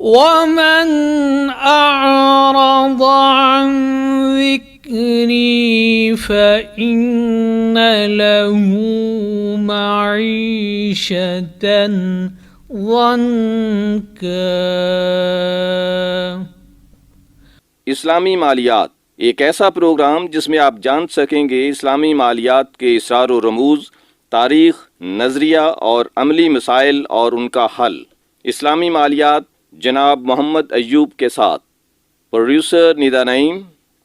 ومن أعرض عن ذكري فإن له معيشة ضنكا۔ اسلامی مالیات ایک ایسا پروگرام جس میں آپ جان سکیں گے اسلامی مالیات کے اسرار و رموز، تاریخ، نظریہ اور عملی مسائل اور ان کا حل۔ اسلامی مالیات جناب محمد ایوب کے ساتھ، پروڈیوسر ندا نعیم،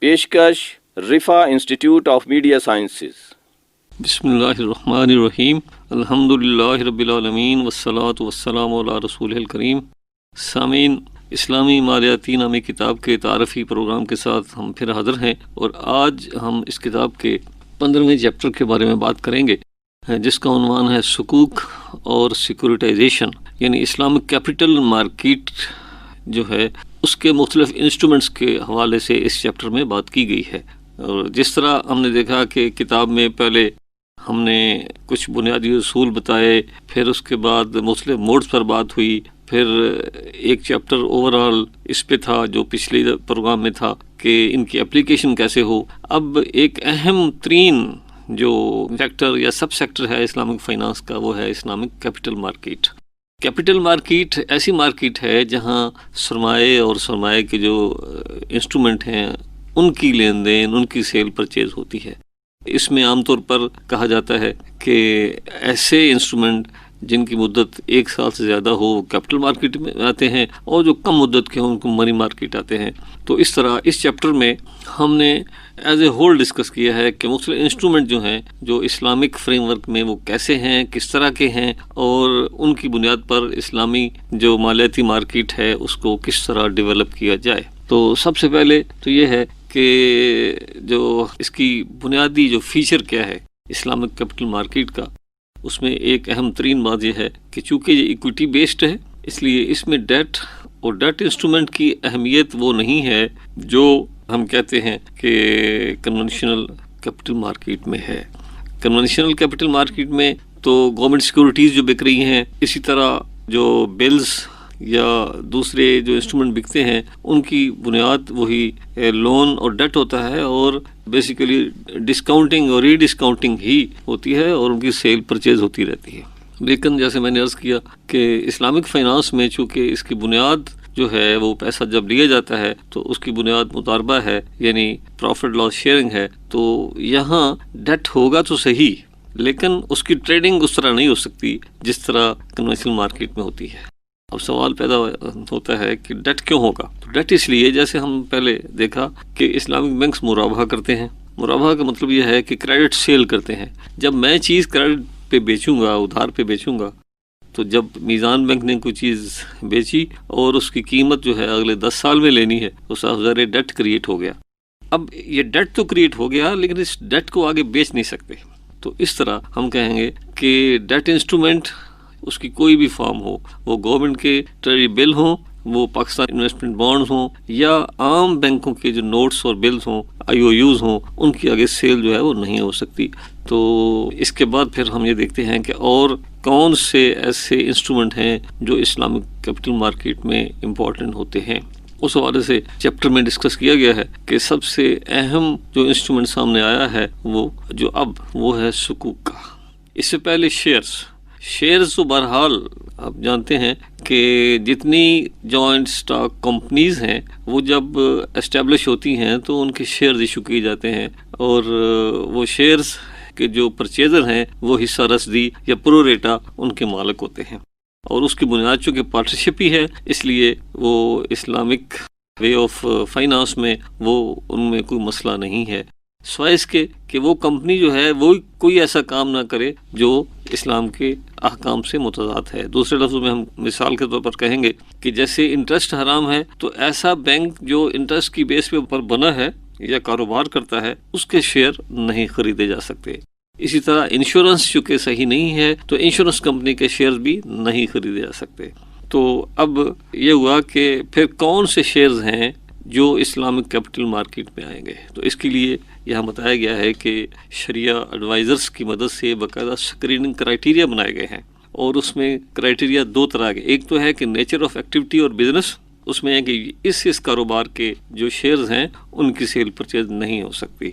پیشکش رفا انسٹیٹیوٹ آف میڈیا سائنسز۔ بسم اللہ الرحمن الرحیم، الحمدللہ رب العالمین والصلاة والسلام علی رسول الکریم۔ سامعین، اسلامی مالیاتی نامی کتاب کے تعارفی پروگرام کے ساتھ ہم پھر حاضر ہیں، اور آج ہم اس کتاب کے 15ویں چیپٹر کے بارے میں بات کریں گے، جس کا عنوان ہے سکوک اور سیکورٹائزیشن، یعنی اسلامک کیپٹل مارکیٹ جو ہے اس کے مختلف انسٹرومنٹس کے حوالے سے اس چیپٹر میں بات کی گئی ہے۔ اور جس طرح ہم نے دیکھا کہ کتاب میں پہلے ہم نے کچھ بنیادی اصول بتائے، پھر اس کے بعد مختلف موڈز پر بات ہوئی، پھر ایک چیپٹر اوورال اس پہ تھا جو پچھلے پروگرام میں تھا کہ ان کی اپلیکیشن کیسے ہو۔ اب ایک اہم ترین جو سیکٹر یا سب سیکٹر ہے اسلامک فائنانس کا، وہ ہے Islamic capital market. Capital market ایسی مارکیٹ ہے جہاں سرمایے اور سرمایے کے جو انسٹرومنٹ ہیں ان کی لین دین، ان کی سیل پرچیز ہوتی ہے۔ اس میں عام طور پر کہا جاتا ہے کہ ایسے انسٹرومنٹ جن کی مدت 1 سال سے زیادہ ہو وہ کیپٹل مارکیٹ میں آتے ہیں، اور جو کم مدت کے ہوں ان کو منی مارکیٹ آتے ہیں۔ تو اس طرح اس چیپٹر میں ہم نے ایز اے ہول ڈسکس کیا ہے کہ مختلف انسٹرومنٹ جو ہیں جو اسلامک فریم ورک میں وہ کیسے ہیں، کس طرح کے ہیں، اور ان کی بنیاد پر اسلامی جو مالیاتی مارکیٹ ہے اس کو کس طرح ڈیولپ کیا جائے۔ تو سب سے پہلے تو یہ ہے کہ جو اس کی بنیادی جو فیچر کیا ہے اسلامک کیپٹل مارکیٹ کا، اس میں ایک اہم ترین بات یہ ہے کہ چونکہ یہ ایکویٹی بیسڈ ہے، اس لیے اس میں ڈیٹ اور ڈیٹ انسٹرومنٹ کی اہمیت وہ نہیں ہے جو ہم کہتے ہیں کہ کنونشنل کیپٹل مارکیٹ میں ہے۔ کنونشنل کیپٹل مارکیٹ میں تو گورنمنٹ سیکورٹیز جو بک رہی ہیں، اسی طرح جو بلز یا دوسرے جو انسٹرومنٹ بکتے ہیں ان کی بنیاد وہی لون اور ڈیٹ ہوتا ہے، اور بیسیکلی ڈسکاؤنٹنگ اور ری ڈسکاؤنٹنگ ہی ہوتی ہے، اور ان کی سیل پرچیز ہوتی رہتی ہے۔ لیکن جیسے میں نے عرض کیا کہ اسلامک فائنانس میں چونکہ اس کی بنیاد جو ہے وہ پیسہ جب لیا جاتا ہے تو اس کی بنیاد مضاربہ ہے، یعنی پروفٹ لاس شیئرنگ ہے، تو یہاں ڈیٹ ہوگا تو صحیح، لیکن اس کی ٹریڈنگ اس طرح نہیں ہو سکتی جس طرح کنونشنل مارکیٹ میں ہوتی ہے۔ اب سوال پیدا ہوتا ہے کہ ڈیٹ کیوں ہوگا؟ تو ڈیٹ اس لیے، جیسے ہم پہلے دیکھا کہ اسلامک بینکس مرابحہ کرتے ہیں۔ مرابحہ کا مطلب یہ ہے کہ کریڈٹ سیل کرتے ہیں۔ جب میں چیز کریڈٹ پہ بیچوں گا، ادھار پہ بیچوں گا، تو جب میزان بینک نے کوئی چیز بیچی اور اس کی قیمت جو ہے اگلے 10 سال میں لینی ہے، تو ظاہر ڈیٹ کریٹ ہو گیا۔ اب یہ ڈیٹ تو کریٹ ہو گیا، لیکن اس ڈیٹ کو آگے بیچ نہیں سکتے۔ تو اس طرح ہم کہیں گے کہ ڈیٹ انسٹرومنٹ اس کی کوئی بھی فارم ہو، وہ گورنمنٹ کے ٹریجری بل ہوں، وہ پاکستان انویسٹمنٹ بانڈز ہوں، یا عام بینکوں کے جو نوٹس اور بلز ہوں، IOUs ہوں، ان کی آگے سیل جو ہے وہ نہیں ہو سکتی۔ تو اس کے بعد پھر ہم یہ دیکھتے ہیں کہ اور کون سے ایسے انسٹرومنٹ ہیں جو اسلامک کیپٹل مارکیٹ میں امپورٹنٹ ہوتے ہیں۔ اس حوالے سے چیپٹر میں ڈسکس کیا گیا ہے کہ سب سے اہم جو انسٹرومنٹ سامنے آیا ہے وہ ہے سکوک کا۔ اس سے پہلے شیئرز تو بہرحال آپ جانتے ہیں کہ جتنی جوائنٹ سٹاک کمپنیز ہیں وہ جب اسٹیبلش ہوتی ہیں تو ان کے شیئرز ایشو کیے جاتے ہیں، اور وہ شیئرز کے جو پرچیزر ہیں وہ حصہ رسدی یا پرو ریٹا ان کے مالک ہوتے ہیں، اور اس کی بنیاد چونکہ پارٹنرشپ ہی ہے، اس لیے وہ اسلامک وے آف فائنانس میں وہ ان میں کوئی مسئلہ نہیں ہے، سوائے اس کے کہ وہ کمپنی جو ہے وہ کوئی ایسا کام نہ کرے جو اسلام کے احکام سے متضاد ہے۔ دوسرے لفظوں میں ہم مثال کے طور پر کہیں گے کہ جیسے انٹرسٹ حرام ہے، تو ایسا بینک جو انٹرسٹ کی بیس پہ اوپر بنا ہے یا کاروبار کرتا ہے اس کے شیئر نہیں خریدے جا سکتے۔ اسی طرح انشورنس چونکہ صحیح نہیں ہے تو انشورنس کمپنی کے شیئر بھی نہیں خریدے جا سکتے۔ تو اب یہ ہوا کہ پھر کون سے شیئرز ہیں جو اسلامک کیپٹل مارکیٹ میں آئیں گے؟ تو اس کے لیے یہاں بتایا گیا ہے کہ شریعہ ایڈوائزرز کی مدد سے باقاعدہ اسکریننگ کرائٹیریا بنائے گئے ہیں، اور اس میں کرائٹیریا 2 طرح کے، ایک تو ہے کہ نیچر آف ایکٹیویٹی اور بزنس، اس میں ہے کہ اس کاروبار کے جو شیئرز ہیں ان کی سیل پرچیز نہیں ہو سکتی.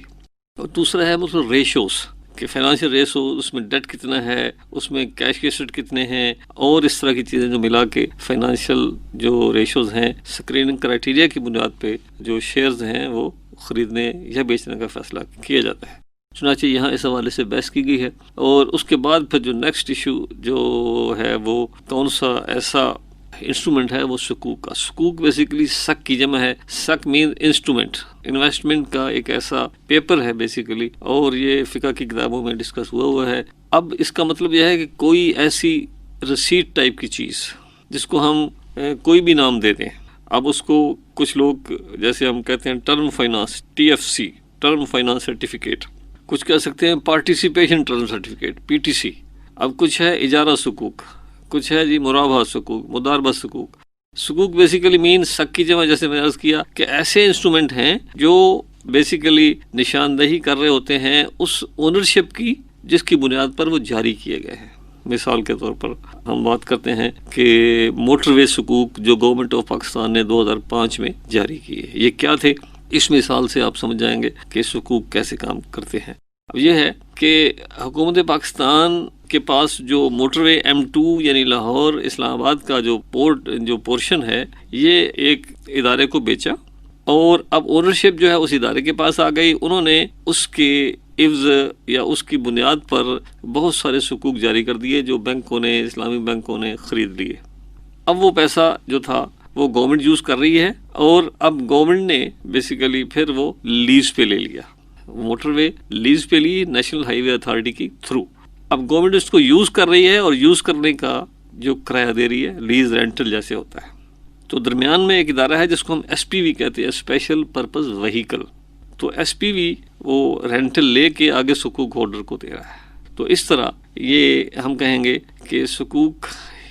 اور دوسرا ہے مطلب ریشوز کہ فائنانشیل ریشو، اس میں ڈیٹ کتنا ہے، اس میں کیش کے ایسٹ کتنے ہیں، اور اس طرح کی چیزیں جو ملا کے فائنانشیل جو ریشوز ہیں، اسکریننگ کرائٹیریا کی بنیاد پہ جو شیئرز ہیں وہ خریدنے یا بیچنے کا فیصلہ کیا جاتا ہے. چنانچہ یہاں اس حوالے سے بحث کی گئی ہے. اور اس کے بعد پھر جو نیکسٹ ایشو جو ہے وہ کون سا ایسا انسٹرومنٹ ہے، وہ سکوک کا. سکوک بیسیکلی سک کی جمع ہے. سک مین انسٹرومنٹ، انویسٹمنٹ کا ایک ایسا پیپر ہے بیسیکلی، اور یہ فقہ کی کتابوں میں ڈسکس ہوا ہے. اب اس کا مطلب یہ ہے کہ کوئی ایسی رسیٹ ٹائپ کی چیز جس کو ہم کوئی بھی نام دے دیں. اب اس کو کچھ لوگ جیسے ہم کہتے ہیں term finance, TFC، term finance certificate, کچھ کہہ سکتے ہیں پارٹیسپیشن ٹرم سرٹیفکیٹ PTC. اب کچھ ہے اجارہ سکوک، کچھ ہے جی مرابحہ سکوک، مداربہ سکوک. سکوک بیسیکلی مین سک کی جمع، جیسے میں نے عرض کیا کہ ایسے انسٹرومنٹ ہیں جو بیسیکلی نشاندہی کر رہے ہوتے ہیں اس اونرشپ کی جس کی بنیاد پر وہ جاری کیے گئے ہیں. مثال کے طور پر ہم بات کرتے ہیں کہ موٹر وے سکوک جو گورنمنٹ آف پاکستان نے 2005 میں جاری کیے. یہ کیا تھے؟ اس مثال سے آپ سمجھ جائیں گے کہ سکوک کیسے کام کرتے ہیں. اب یہ ہے کہ حکومت پاکستان کے پاس جو موٹر وے M2 یعنی لاہور اسلام آباد کا جو پورشن ہے، یہ ایک ادارے کو بیچا، اور اب اونرشپ جو ہے اس ادارے کے پاس آ گئی. انہوں نے اس کے عوض یا اس کی بنیاد پر بہت سارے سکوک جاری کر دیے جو بینکوں نے، اسلامی بینکوں نے خرید لیے. اب وہ پیسہ جو تھا وہ گورنمنٹ یوز کر رہی ہے، اور اب گورنمنٹ نے بیسیکلی پھر وہ لیز پہ لے لیا. موٹر وے لیز پہ لی نیشنل ہائی وے اتھارٹی کی تھرو. اب گورنمنٹ اس کو یوز کر رہی ہے، اور یوز کرنے کا جو کرایہ دے رہی ہے لیز رینٹل جیسے ہوتا ہے. تو درمیان میں ایک ادارہ ہے جس کو ہم SPV کہتے ہیں، اسپیشل پرپز وہیکل. تو SPV وہ رینٹل لے کے آگے سکوک ہولڈر کو دے رہا ہے. تو اس طرح یہ ہم کہیں گے کہ سکوک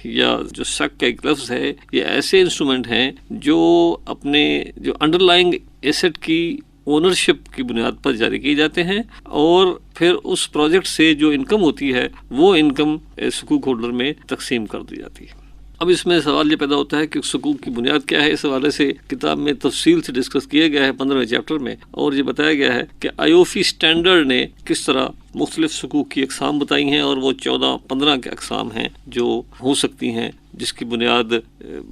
یا جو سک کا ایک لفظ ہے، یہ ایسے انسٹرومنٹ ہیں جو اپنے جو انڈر لائنگ ایسٹ کی اونرشپ کی بنیاد پر جاری کیے جاتے ہیں، اور پھر اس پروجیکٹ سے جو انکم ہوتی ہے وہ انکم سکوک ہولڈر میں تقسیم کر دی جاتی ہے. اب اس میں سوال یہ پیدا ہوتا ہے کہ سکوک کی بنیاد کیا ہے. اس حوالے سے کتاب میں تفصیل سے ڈسکس کیا گیا ہے 15ویں چیپٹر میں، اور یہ بتایا گیا ہے کہ IOFI اسٹینڈرڈ نے کس طرح مختلف سکوک کی اقسام بتائی ہیں، اور وہ 14-15 کے اقسام ہیں جو ہو سکتی ہیں، جس کی بنیاد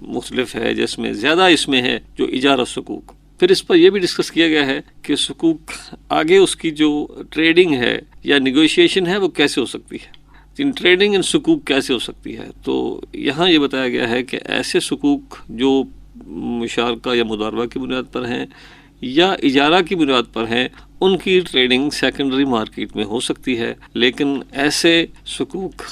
مختلف ہے، جس میں زیادہ اس میں ہے جو اجارہ سکوک. پھر اس پر یہ بھی ڈسکس کیا گیا ہے کہ سکوک آگے اس کی جو ٹریڈنگ ہے یا نیگوشیشن ہے وہ کیسے ہو سکتی ہے، ٹریڈنگ ان سکوک کیسے ہو سکتی ہے. تو یہاں یہ بتایا گیا ہے کہ ایسے سکوک جو مشارکہ یا مداربہ کی بنیاد پر ہیں یا اجارہ کی بنیاد پر ہیں، ان کی ٹریڈنگ سیکنڈری مارکیٹ میں ہو سکتی ہے. لیکن ایسے سکوک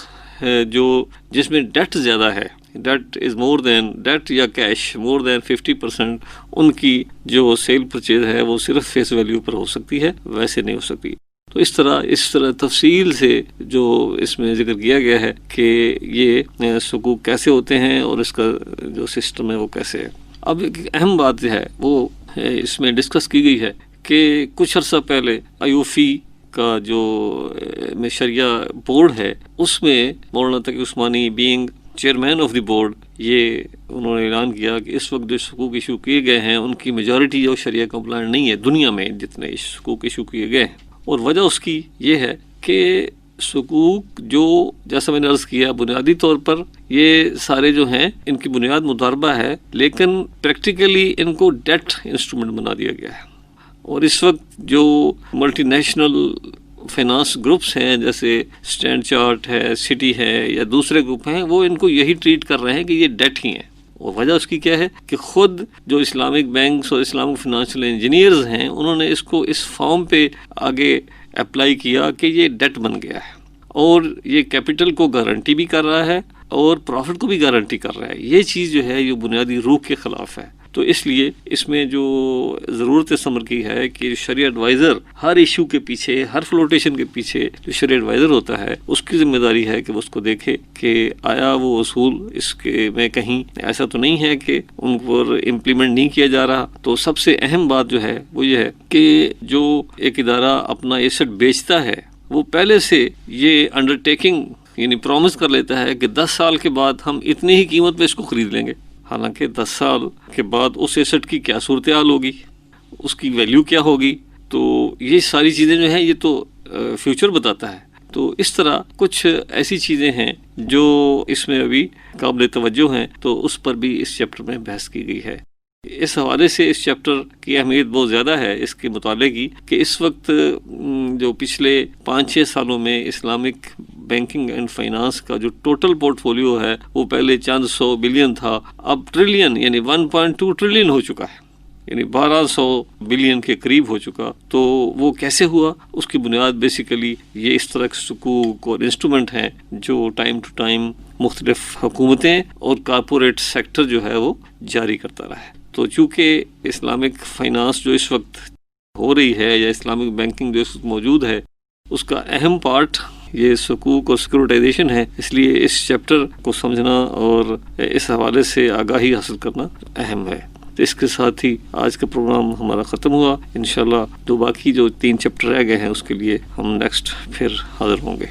جو جس میں ڈیٹ زیادہ ہے، ڈیٹ از مور دین ڈیٹ یا کیش مور دین 50%، ان کی جو سیل پرچیز ہے وہ صرف فیس ویلیو پر ہو سکتی ہے، ویسے نہیں ہو سکتی. تو اس طرح تفصیل سے جو اس میں ذکر کیا گیا ہے کہ یہ سکوک کیسے ہوتے ہیں اور اس کا جو سسٹم ہے وہ کیسے ہے. اب ایک اہم بات جو ہے وہ اس میں ڈسکس کی گئی ہے کہ کچھ عرصہ پہلے IOFI کا جو شریعہ بورڈ ہے، اس میں مولانا Taqi Usmani being chairman of the board, یہ انہوں نے اعلان کیا کہ اس وقت جو سکوک ایشو کیے گئے ہیں ان کی میجورٹی جو شریعہ کمپلائنٹ نہیں ہے دنیا میں جتنے سکوک ایشو کیے گئے ہیں. اور وجہ اس کی یہ ہے کہ سکوک جو جیسا میں نے عرض کیا بنیادی طور پر یہ سارے جو ہیں ان کی بنیاد مداربہ ہے، لیکن پریکٹیکلی ان کو ڈیٹ انسٹرومنٹ بنا دیا گیا ہے. اور اس وقت جو ملٹی نیشنل فائنانس گروپس ہیں جیسے اسٹینڈ چارٹ ہے، سٹی ہے یا دوسرے گروپ ہیں، وہ ان کو یہی ٹریٹ کر رہے ہیں کہ یہ ڈیٹ ہی ہیں. اور وجہ اس کی کیا ہے کہ خود جو اسلامک بینکس اور اسلامک فائنانشیل انجینئرز ہیں انہوں نے اس کو اس فارم پہ آگے اپلائی کیا کہ یہ ڈیٹ بن گیا ہے، اور یہ کیپٹل کو گارنٹی بھی کر رہا ہے اور پروفٹ کو بھی گارنٹی کر رہا ہے. یہ چیز جو ہے یہ بنیادی روح کے خلاف ہے. تو اس لیے اس میں جو ضرورت سمر کی ہے کہ شریع ایڈوائزر ہر ایشو کے پیچھے، ہر فلوٹیشن کے پیچھے جو شریع ایڈوائزر ہوتا ہے اس کی ذمہ داری ہے کہ وہ اس کو دیکھے کہ آیا وہ اصول اس کے میں کہیں ایسا تو نہیں ہے کہ ان پر امپلیمنٹ نہیں کیا جا رہا. تو سب سے اہم بات جو ہے وہ یہ ہے کہ جو ایک ادارہ اپنا ایسٹ بیچتا ہے وہ پہلے سے یہ انڈرٹیکنگ یعنی پرومس کر لیتا ہے کہ 10 سال کے بعد ہم اتنی ہی قیمت پہ اس کو خرید لیں گے. حالانکہ 10 سال کے بعد اس ایسٹ کی کیا صورتحال ہوگی، اس کی ویلیو کیا ہوگی، تو یہ ساری چیزیں جو ہیں یہ تو فیوچر بتاتا ہے. تو اس طرح کچھ ایسی چیزیں ہیں جو اس میں ابھی قابل توجہ ہیں، تو اس پر بھی اس چیپٹر میں بحث کی گئی ہے. اس حوالے سے اس چیپٹر کی اہمیت بہت زیادہ ہے اس کے مطالعے کی، کہ اس وقت جو پچھلے 5-6 سالوں میں اسلامک بینکنگ اینڈ فائنانس کا جو ٹوٹل پورٹ فولیو ہے وہ پہلے چند 100 بلین تھا، اب ٹریلین یعنی 1.2 ٹریلین ہو چکا ہے، یعنی 1200 بلین کے قریب ہو چکا. تو وہ کیسے ہوا؟ اس کی بنیاد بیسیکلی یہ اس طرح کے حقوق اور انسٹرومنٹ ہیں جو ٹائم ٹو ٹائم مختلف حکومتیں اور کارپوریٹ سیکٹر جو ہے وہ جاری کرتا رہا ہے. تو چونکہ اسلامک فائنانس جو اس وقت ہو رہی ہے یا اسلامک بینکنگ جو اس وقت موجود ہے، اس کا اہم پارٹ یہ حقوق اور سیکورٹائزیشن ہے، اس لیے اس چیپٹر کو سمجھنا اور اس حوالے سے آگاہی حاصل کرنا اہم ہے. تو اس کے ساتھ ہی آج کا پروگرام ہمارا ختم ہوا. انشاءاللہ جو باقی جو 3 چیپٹر رہ گئے ہیں اس کے لیے ہم نیکسٹ پھر حاضر ہوں گے.